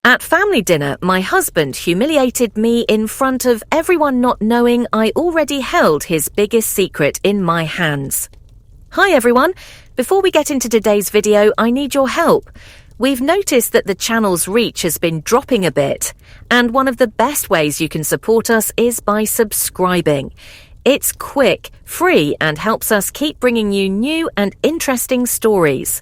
At family dinner, my husband humiliated me in front of everyone, not knowing I already held his biggest secret in my hands. Hi everyone, before we get into today's video, I need your help. We've noticed that the channel's reach has been dropping a bit, and one of the best ways you can support us is by subscribing. It's quick, free, and helps us keep bringing you new and interesting stories.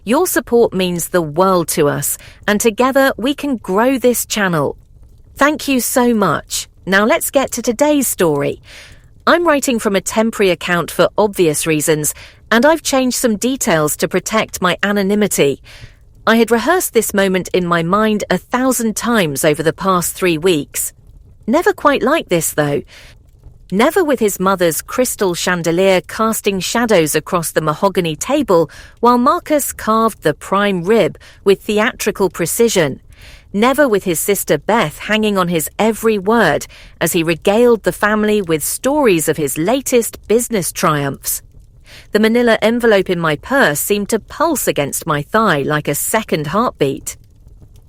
Your support means the world to us, and together we can grow this channel. Thank you so much. Now let's get to today's story. I'm writing from a temporary account for obvious reasons, and I've changed some details to protect my anonymity. I had rehearsed this moment in my mind 1,000 times over the past 3 weeks. Never quite like this, though. Never with his mother's crystal chandelier casting shadows across the mahogany table while Marcus carved the prime rib with theatrical precision. Never with his sister Beth hanging on his every word as he regaled the family with stories of his latest business triumphs. The manila envelope in my purse seemed to pulse against my thigh like a second heartbeat.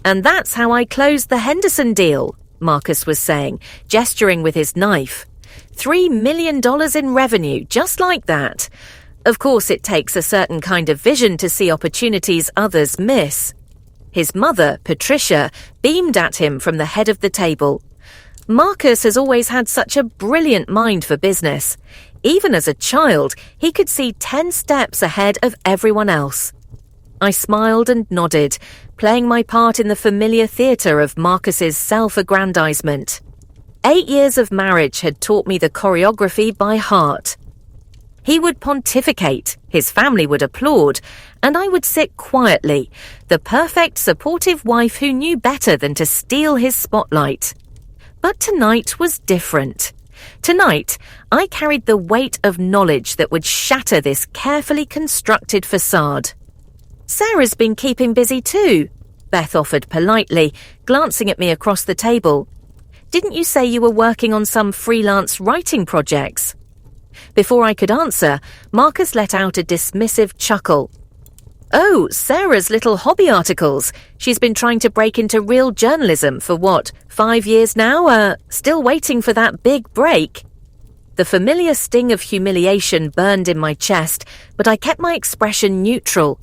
"And that's how I closed the Henderson deal," Marcus was saying, gesturing with his knife. $3 million in revenue, just like that. Of course, it takes a certain kind of vision to see opportunities others miss. His mother, Patricia, beamed at him from the head of the table. Marcus has always had such a brilliant mind for business. Even as a child, he could see 10 steps ahead of everyone else. I smiled and nodded, playing my part in the familiar theatre of Marcus's self-aggrandizement. 8 years of marriage had taught me the choreography by heart. He would pontificate, his family would applaud, and I would sit quietly, the perfect supportive wife who knew better than to steal his spotlight. But tonight was different. Tonight, I carried the weight of knowledge that would shatter this carefully constructed facade. "Sarah's been keeping busy too," Beth offered politely, glancing at me across the table. "Didn't you say you were working on some freelance writing projects?" Before I could answer, Marcus let out a dismissive chuckle. "Oh, Sarah's little hobby articles. She's been trying to break into real journalism for 5 years now? Still waiting for that big break." The familiar sting of humiliation burned in my chest, but I kept my expression neutral.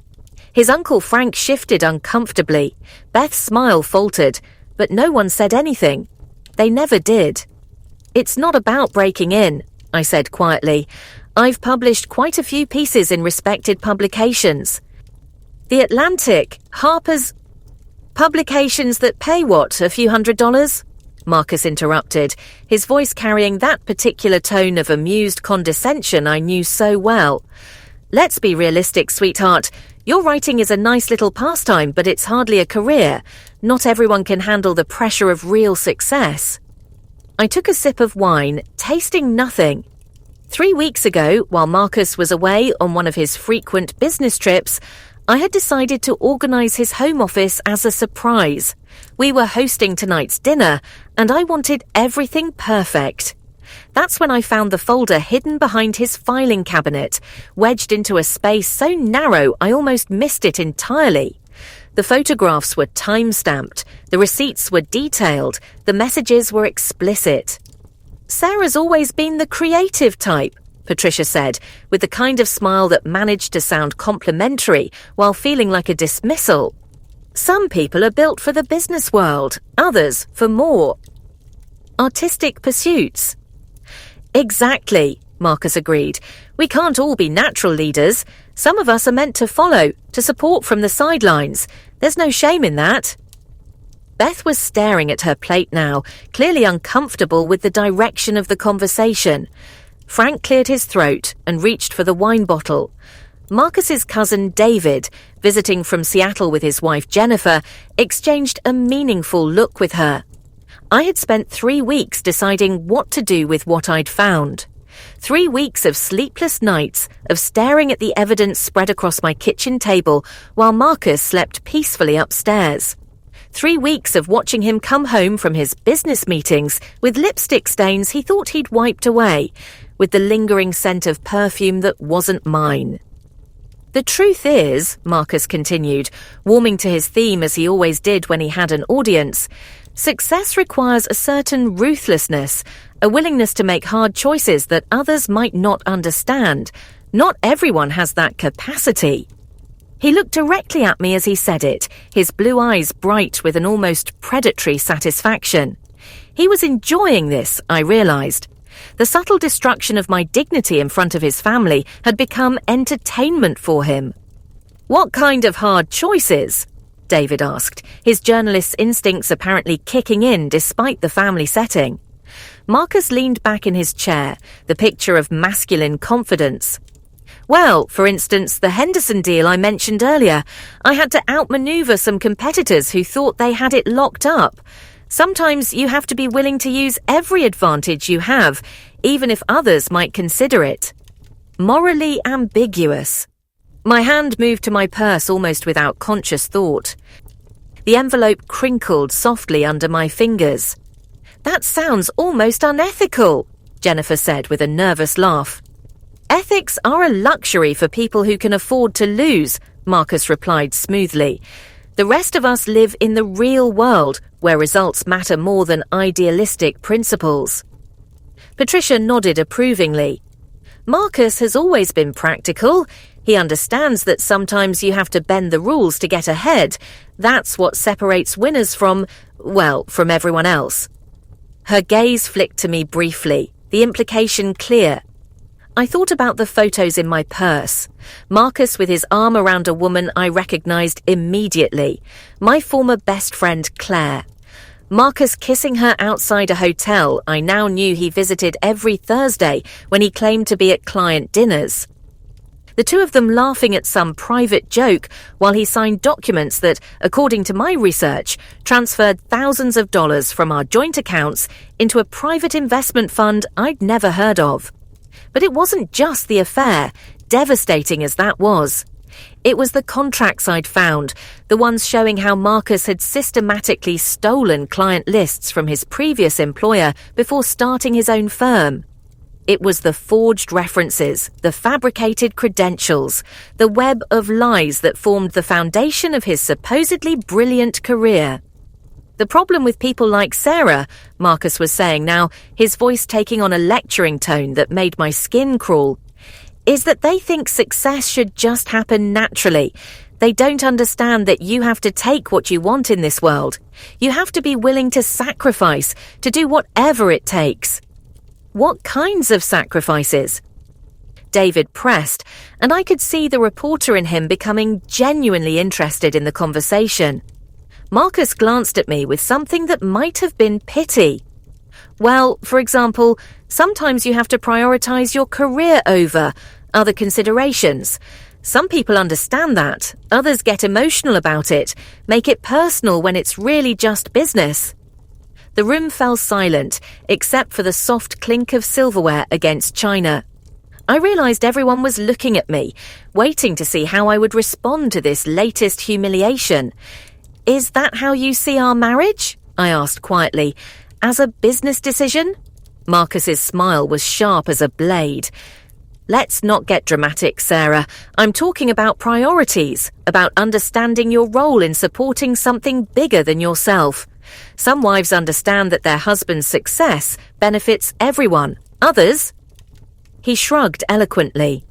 His Uncle Frank shifted uncomfortably. Beth's smile faltered, but no one said anything. They never did. "It's not about breaking in," I said quietly. "I've published quite a few pieces in respected publications. The Atlantic, Harper's..." "Publications that pay a few $100s?" Marcus interrupted, his voice carrying that particular tone of amused condescension I knew so well. "Let's be realistic, sweetheart. Your writing is a nice little pastime, but it's hardly a career. Not everyone can handle the pressure of real success." I took a sip of wine, tasting nothing. 3 weeks ago, while Marcus was away on one of his frequent business trips, I had decided to organize his home office as a surprise. We were hosting tonight's dinner, and I wanted everything perfect. That's when I found the folder hidden behind his filing cabinet, wedged into a space so narrow I almost missed it entirely. The photographs were time-stamped, the receipts were detailed, the messages were explicit. "Sarah's always been the creative type," Patricia said, with the kind of smile that managed to sound complimentary while feeling like a dismissal. "Some people are built for the business world, others for more artistic pursuits." "Exactly," Marcus agreed. "We can't all be natural leaders. Some of us are meant to follow, to support from the sidelines. There's no shame in that." Beth was staring at her plate now, clearly uncomfortable with the direction of the conversation. Frank cleared his throat and reached for the wine bottle. Marcus's cousin David, visiting from Seattle with his wife Jennifer, exchanged a meaningful look with her. I had spent 3 weeks deciding what to do with what I'd found. 3 weeks of sleepless nights, of staring at the evidence spread across my kitchen table while Marcus slept peacefully upstairs. 3 weeks of watching him come home from his business meetings with lipstick stains he thought he'd wiped away, with the lingering scent of perfume that wasn't mine. The truth is, Marcus continued, warming to his theme as he always did when he had an audience, success requires a certain ruthlessness, a willingness to make hard choices that others might not understand. Not everyone has that capacity. He looked directly at me as he said it, his blue eyes bright with an almost predatory satisfaction. He was enjoying this, I realized. The subtle destruction of my dignity in front of his family had become entertainment for him. "What kind of hard choices?" David asked, his journalist's instincts apparently kicking in despite the family setting. Marcus leaned back in his chair, the picture of masculine confidence. "Well, for instance, the Henderson deal I mentioned earlier. I had to outmaneuver some competitors who thought they had it locked up. Sometimes you have to be willing to use every advantage you have, even if others might consider it." Morally ambiguous. My hand moved to my purse almost without conscious thought. The envelope crinkled softly under my fingers. "That sounds almost unethical," Jennifer said with a nervous laugh. "Ethics are a luxury for people who can afford to lose," Marcus replied smoothly. "The rest of us live in the real world, where results matter more than idealistic principles." Patricia nodded approvingly. "Marcus has always been practical. He understands that sometimes you have to bend the rules to get ahead. That's what separates winners from everyone else." Her gaze flicked to me briefly, the implication clear. I thought about the photos in my purse. Marcus with his arm around a woman I recognized immediately, my former best friend Claire. Marcus kissing her outside a hotel I now knew he visited every Thursday when he claimed to be at client dinners. The two of them laughing at some private joke while he signed documents that, according to my research, transferred thousands of dollars from our joint accounts into a private investment fund I'd never heard of. But it wasn't just the affair, devastating as that was. It was the contracts I'd found, the ones showing how Marcus had systematically stolen client lists from his previous employer before starting his own firm. It was the forged references, the fabricated credentials, the web of lies that formed the foundation of his supposedly brilliant career. The problem with people like Sarah, Marcus was saying now, his voice taking on a lecturing tone that made my skin crawl, is that they think success should just happen naturally. They don't understand that you have to take what you want in this world. You have to be willing to sacrifice, to do whatever it takes. What kinds of sacrifices? David pressed, and I could see the reporter in him becoming genuinely interested in the conversation. Marcus glanced at me with something that might have been pity. "Well, for example, sometimes you have to prioritize your career over other considerations. Some people understand that. Others get emotional about it, make it personal when it's really just business." The room fell silent, except for the soft clink of silverware against china. I realized everyone was looking at me, waiting to see how I would respond to this latest humiliation. "Is that how you see our marriage?" I asked quietly. "As a business decision?" Marcus's smile was sharp as a blade. "Let's not get dramatic, Sarah. I'm talking about priorities, about understanding your role in supporting something bigger than yourself. Some wives understand that their husband's success benefits everyone. Others..." He shrugged eloquently.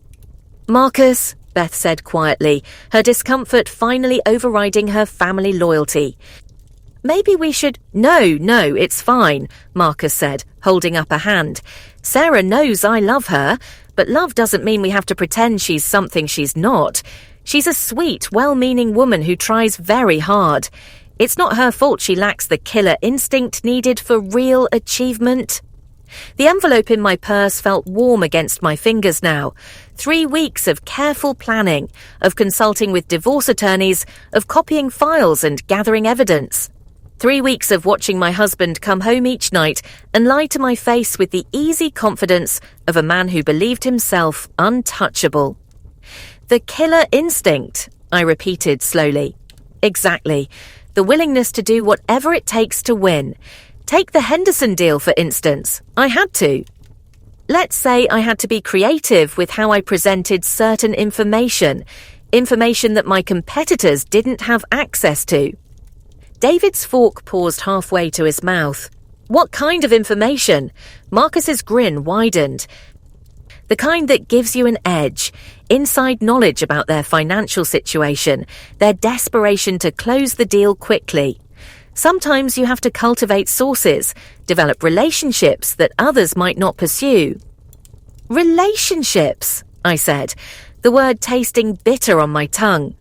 "Marcus," Beth said quietly, her discomfort finally overriding her family loyalty. "Maybe we should..." No, it's fine," Marcus said, holding up a hand. "Sarah knows I love her, but love doesn't mean we have to pretend she's something she's not. She's a sweet, well-meaning woman who tries very hard. It's not her fault she lacks the killer instinct needed for real achievement." The envelope in my purse felt warm against my fingers now. 3 weeks of careful planning, of consulting with divorce attorneys, of copying files and gathering evidence. 3 weeks of watching my husband come home each night and lie to my face with the easy confidence of a man who believed himself untouchable. "The killer instinct," I repeated slowly. "Exactly. The willingness to do whatever it takes to win. Take the Henderson deal, for instance. I had to. Let's say I had to be creative with how I presented certain information. Information that my competitors didn't have access to. David's fork paused halfway to his mouth. What kind of information? Marcus's grin widened. The kind that gives you an edge, inside knowledge about their financial situation, their desperation to close the deal quickly. Sometimes you have to cultivate sources, develop relationships that others might not pursue. Relationships, I said, the word tasting bitter on my tongue.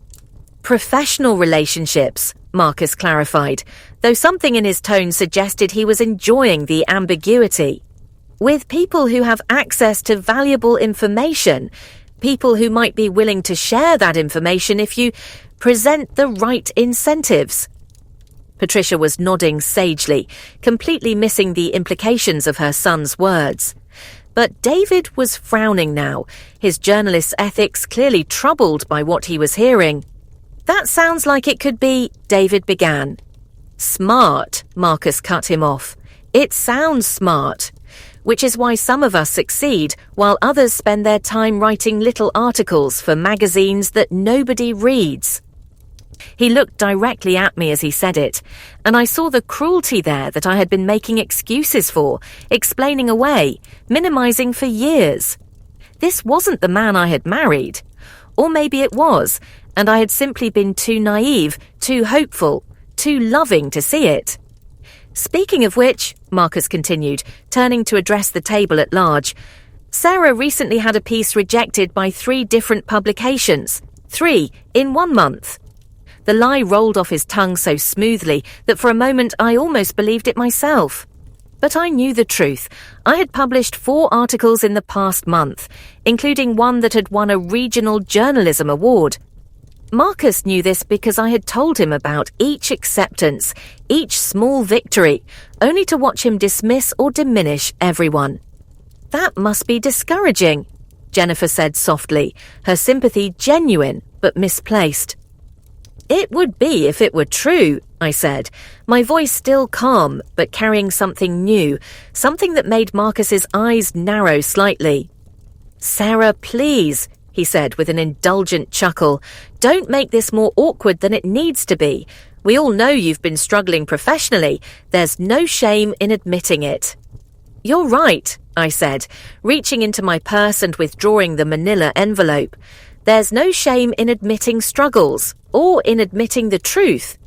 Professional relationships, Marcus clarified, though something in his tone suggested he was enjoying the ambiguity. With people who have access to valuable information, people who might be willing to share that information if you present the right incentives. Patricia was nodding sagely, completely missing the implications of her son's words. But David was frowning now, his journalist's ethics clearly troubled by what he was hearing. That sounds like it could be, David began. Smart, Marcus cut him off. It sounds smart. Which is why some of us succeed, while others spend their time writing little articles for magazines that nobody reads. He looked directly at me as he said it, and I saw the cruelty there that I had been making excuses for, explaining away, minimizing for years. This wasn't the man I had married. Or maybe it was, and I had simply been too naive, too hopeful, too loving to see it. Speaking of which, Marcus continued, turning to address the table at large, Sarah recently had a piece rejected by 3 different publications. 3 in 1 month. The lie rolled off his tongue so smoothly that for a moment I almost believed it myself. But I knew the truth. I had published 4 articles in the past month, including one that had won a regional journalism award. Marcus knew this because I had told him about each acceptance, each small victory, only to watch him dismiss or diminish everyone. That must be discouraging, Jennifer said softly, her sympathy genuine but misplaced. It would be if it were true, I said, my voice still calm but carrying something new, something that made Marcus's eyes narrow slightly. Sarah, please, he said with an indulgent chuckle, don't make this more awkward than it needs to be. We all know you've been struggling professionally. There's no shame in admitting it. You're right, I said, reaching into my purse and withdrawing the manila envelope. There's no shame in admitting struggles, or in admitting the truth.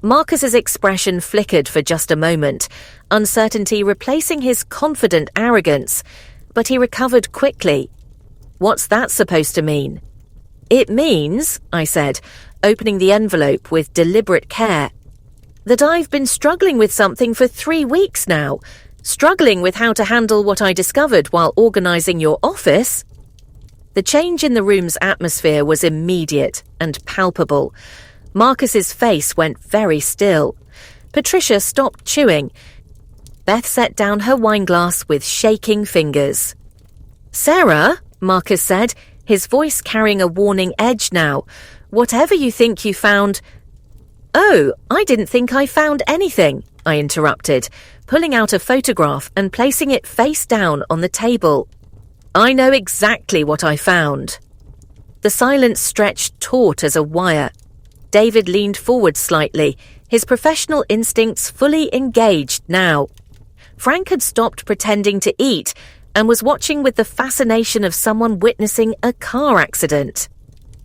Marcus's expression flickered for just a moment, uncertainty replacing his confident arrogance, but he recovered quickly. What's that supposed to mean? It means, I said, opening the envelope with deliberate care, that I've been struggling with something for 3 weeks now, struggling with how to handle what I discovered while organizing your office. The change in the room's atmosphere was immediate and palpable. Marcus's face went very still. Patricia stopped chewing. Beth set down her wineglass with shaking fingers. Sarah, Marcus said, his voice carrying a warning edge now, whatever you think you found— Oh, I didn't think I found anything, I interrupted, pulling out a photograph and placing it face down on the table. I know exactly what I found. The silence stretched taut as a wire. David leaned forward slightly, his professional instincts fully engaged now. Frank had stopped pretending to eat and was watching with the fascination of someone witnessing a car accident.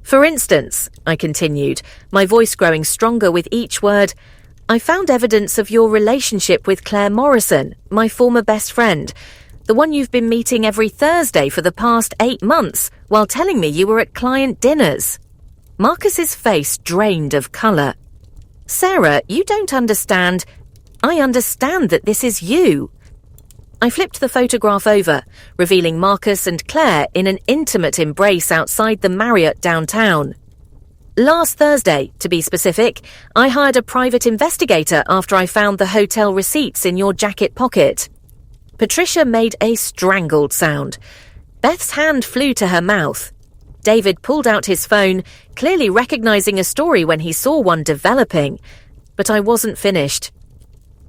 For instance, I continued, my voice growing stronger with each word, I found evidence of your relationship with Claire Morrison, my former best friend, the one you've been meeting every Thursday for the past 8 months while telling me you were at client dinners. Marcus's face drained of colour. Sarah, you don't understand. I understand that this is you. I flipped the photograph over, revealing Marcus and Claire in an intimate embrace outside the Marriott downtown. Last Thursday, to be specific, I hired a private investigator after I found the hotel receipts in your jacket pocket. Patricia made a strangled sound. Beth's hand flew to her mouth. David pulled out his phone, clearly recognizing a story when he saw one developing. But I wasn't finished.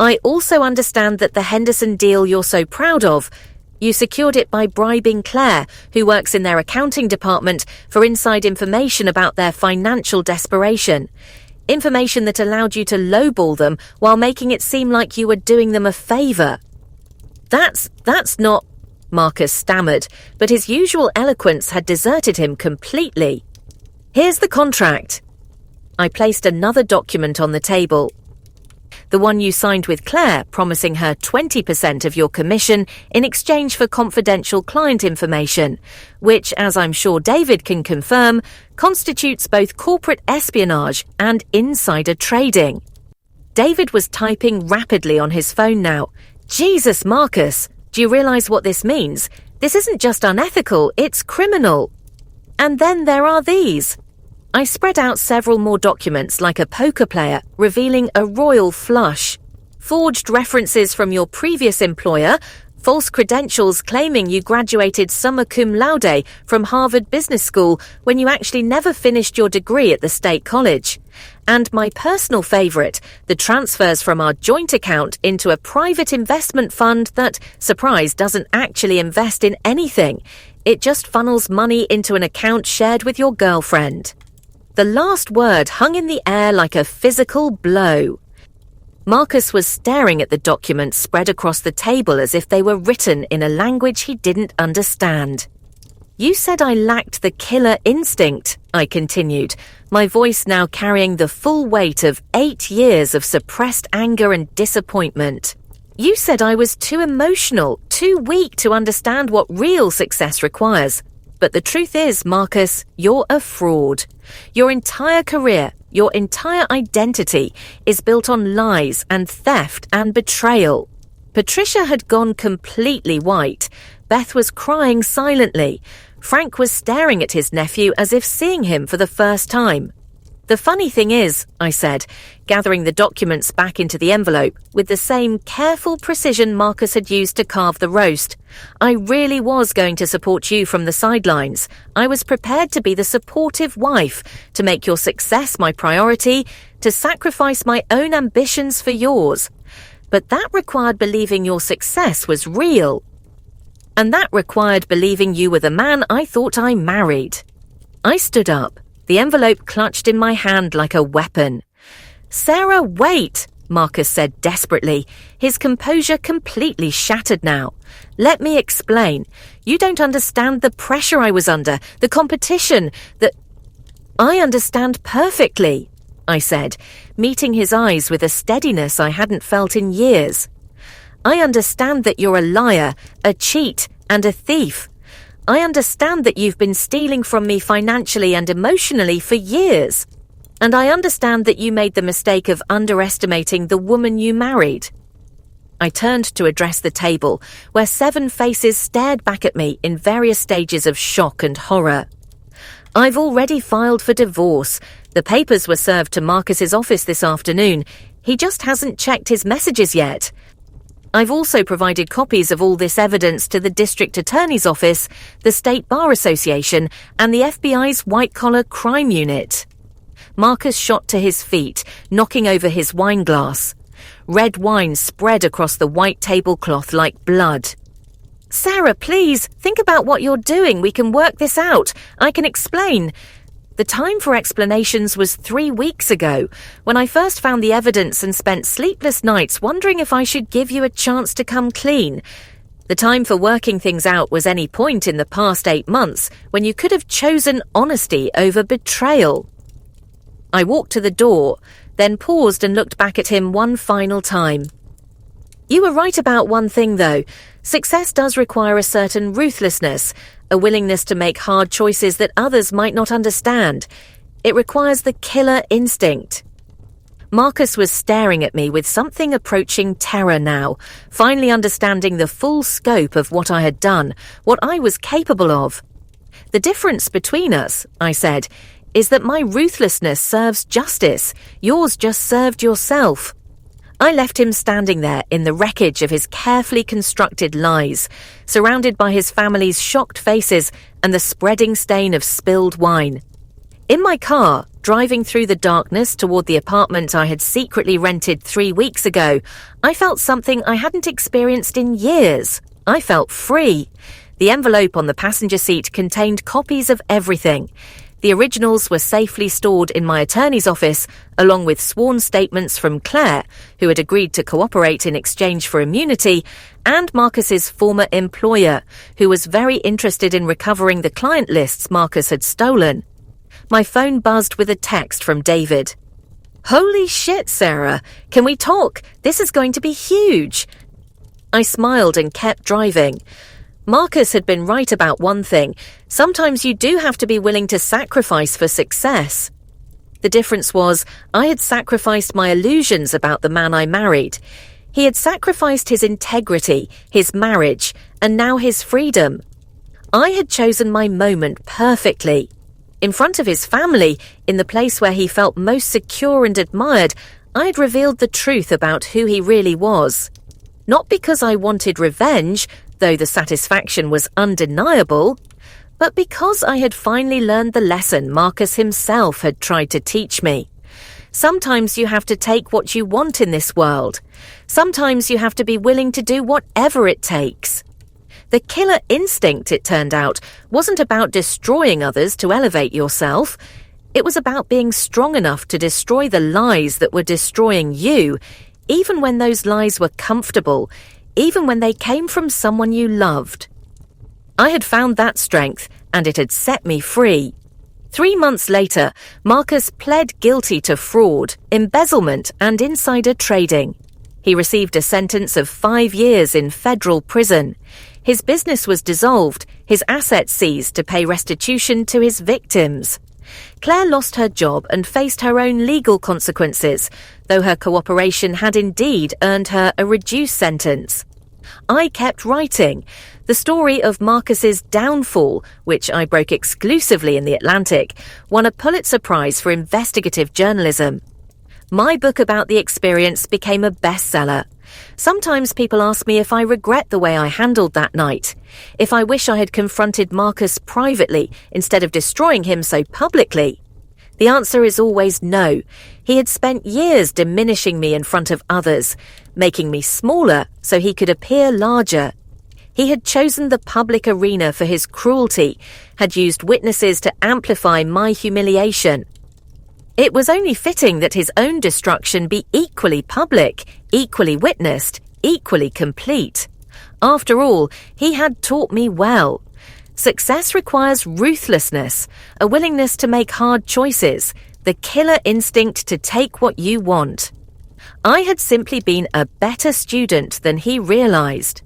I also understand that the Henderson deal you're so proud of, You secured it by bribing Claire, who works in their accounting department, for inside information about their financial desperation. Information that allowed you to lowball them while making it seem like you were doing them a favor. That's not... Marcus stammered, but his usual eloquence had deserted him completely. Here's the contract. I placed another document on the table. The one you signed with Claire, promising her 20% of your commission in exchange for confidential client information, which, as I'm sure David can confirm, constitutes both corporate espionage and insider trading. David was typing rapidly on his phone now. Jesus, Marcus, do you realize what this means? This isn't just unethical, it's criminal. And then there are these. I spread out several more documents like a poker player, revealing a royal flush. Forged references from your previous employer, false credentials claiming you graduated summa cum laude from Harvard Business School when you actually never finished your degree at the state college. And my personal favorite, the transfers from our joint account into a private investment fund that, surprise, doesn't actually invest in anything. It just funnels money into an account shared with your girlfriend. The last word hung in the air like a physical blow. Marcus was staring at the documents spread across the table as if they were written in a language he didn't understand. You said I lacked the killer instinct, I continued, my voice now carrying the full weight of 8 years of suppressed anger and disappointment. You said I was too emotional, too weak to understand what real success requires. But the truth is, Marcus, you're a fraud. Your entire career, your entire identity is built on lies and theft and betrayal. Patricia had gone completely white. Beth was crying silently. Frank was staring at his nephew as if seeing him for the first time. The funny thing is, I said, gathering the documents back into the envelope with the same careful precision Marcus had used to carve the roast, I really was going to support you from the sidelines. I was prepared to be the supportive wife, to make your success my priority, to sacrifice my own ambitions for yours. But that required believing your success was real. And that required believing you were the man I thought I married. I stood up. The envelope clutched in my hand like a weapon. Sarah, wait, Marcus said desperately, his composure completely shattered now. Let me explain. You don't understand the pressure I was under, the competition, I understand perfectly, I said, meeting his eyes with a steadiness I hadn't felt in years. I understand that you're a liar, a cheat, and a thief. I understand that you've been stealing from me financially and emotionally for years. And I understand that you made the mistake of underestimating the woman you married. I turned to address the table, where 7 faces stared back at me in various stages of shock and horror. I've already filed for divorce. The papers were served to Marcus's office this afternoon. He just hasn't checked his messages yet. I've also provided copies of all this evidence to the District Attorney's Office, the State Bar Association, and the FBI's White-Collar Crime Unit. Marcus shot to his feet, knocking over his wine glass. Red wine spread across the white tablecloth like blood. Sarah, please, think about what you're doing. We can work this out. I can explain. The time for explanations was 3 weeks ago, when I first found the evidence and spent sleepless nights wondering if I should give you a chance to come clean. The time for working things out was any point in the past 8 months, when you could have chosen honesty over betrayal. I walked to the door, then paused and looked back at him one final time. You were right about one thing, though. Success does require a certain ruthlessness, a willingness to make hard choices that others might not understand. It requires the killer instinct. Marcus was staring at me with something approaching terror now, finally understanding the full scope of what I had done, what I was capable of. The difference between us, I said, is that my ruthlessness serves justice. Yours just served yourself. I left him standing there in the wreckage of his carefully constructed lies, surrounded by his family's shocked faces and the spreading stain of spilled wine. In my car, driving through the darkness toward the apartment I had secretly rented 3 weeks ago, I felt something I hadn't experienced in years. I felt free. The envelope on the passenger seat contained copies of everything. The originals were safely stored in my attorney's office, along with sworn statements from Claire, who had agreed to cooperate in exchange for immunity, and Marcus's former employer, who was very interested in recovering the client lists Marcus had stolen. My phone buzzed with a text from David. "Holy shit, Sarah! Can we talk? This is going to be huge!" I smiled and kept driving. Marcus had been right about one thing. Sometimes you do have to be willing to sacrifice for success. The difference was, I had sacrificed my illusions about the man I married. He had sacrificed his integrity, his marriage, and now his freedom. I had chosen my moment perfectly. In front of his family, in the place where he felt most secure and admired, I had revealed the truth about who he really was. Not because I wanted revenge, though the satisfaction was undeniable, but because I had finally learned the lesson Marcus himself had tried to teach me. Sometimes you have to take what you want in this world. Sometimes you have to be willing to do whatever it takes. The killer instinct, it turned out, wasn't about destroying others to elevate yourself. It was about being strong enough to destroy the lies that were destroying you, even when those lies were comfortable, even when they came from someone you loved. I had found that strength, and it had set me free. 3 months later, Marcus pled guilty to fraud, embezzlement, and insider trading. He received a sentence of 5 years in federal prison. His business was dissolved, his assets seized to pay restitution to his victims. Claire lost her job and faced her own legal consequences, though her cooperation had indeed earned her a reduced sentence. I kept writing. The story of Marcus's downfall, which I broke exclusively in The Atlantic, won a Pulitzer Prize for investigative journalism. My book about the experience became a bestseller. Sometimes people ask me if I regret the way I handled that night, if I wish I had confronted Marcus privately instead of destroying him so publicly. The answer is always no. He had spent years diminishing me in front of others, making me smaller so he could appear larger. He had chosen the public arena for his cruelty, had used witnesses to amplify my humiliation. It was only fitting that his own destruction be equally public, equally witnessed, equally complete. After all, he had taught me well. Success requires ruthlessness, a willingness to make hard choices, the killer instinct to take what you want. I had simply been a better student than he realized.